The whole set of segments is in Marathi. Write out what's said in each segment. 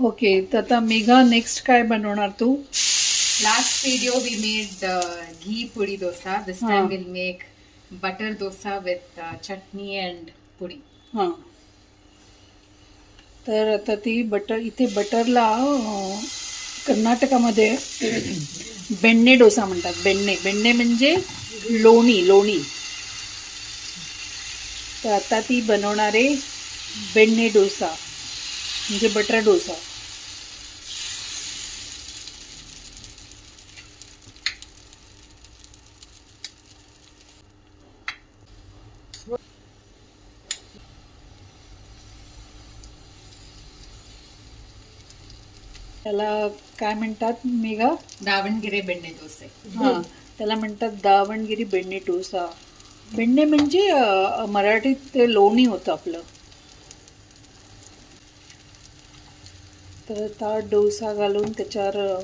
ओके, तर आता मेघा नेक्स्ट काय बनवणार तू? Last video we made ghee puri dosa. This time we'll make butter dosa with chutney and puri. हां, तर आता ती बटर इथे बटरला कर्नाटकामध्ये बेण्णे डोसा म्हणतात. बेण्णे बेण्णे म्हणजे लोणी. तर आता ती बनवणार आहे बेण्णे डोसा म्हणजे बटर डोसा. त्याला काय म्हणतात मेघा? दावणगिरे बेण्णे डोसे. हां, त्याला म्हणतात दावणगिरी बेण्णे डोसा. बेण्णे म्हणजे मराठीत ते लोणी होतं आपलं. तर आता डोसा घालून त्याच्यावर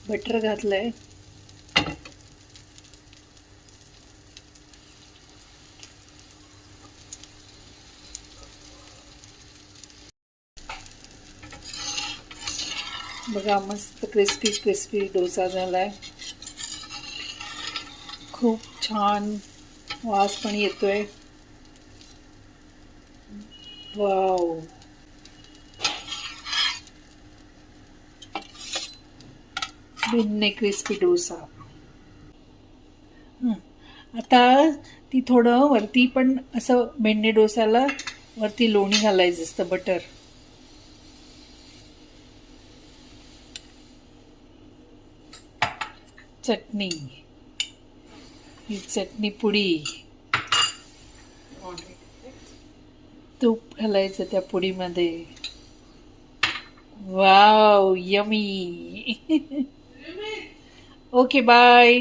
बटर घातलंय. बघा मस्त क्रिस्पी डोसा झालाय. खूप छान वास पण येतोय. Wow, benne crispy dosa. आता ती थोडं वरती पण असं बेण्णे डोसाला वरती लोणी घालायचं असतं, बटर. चटणी, ही चटणी पुडी, तूप घालायचं त्या पुडीमध्ये. Wow, yummy. Okay, bye.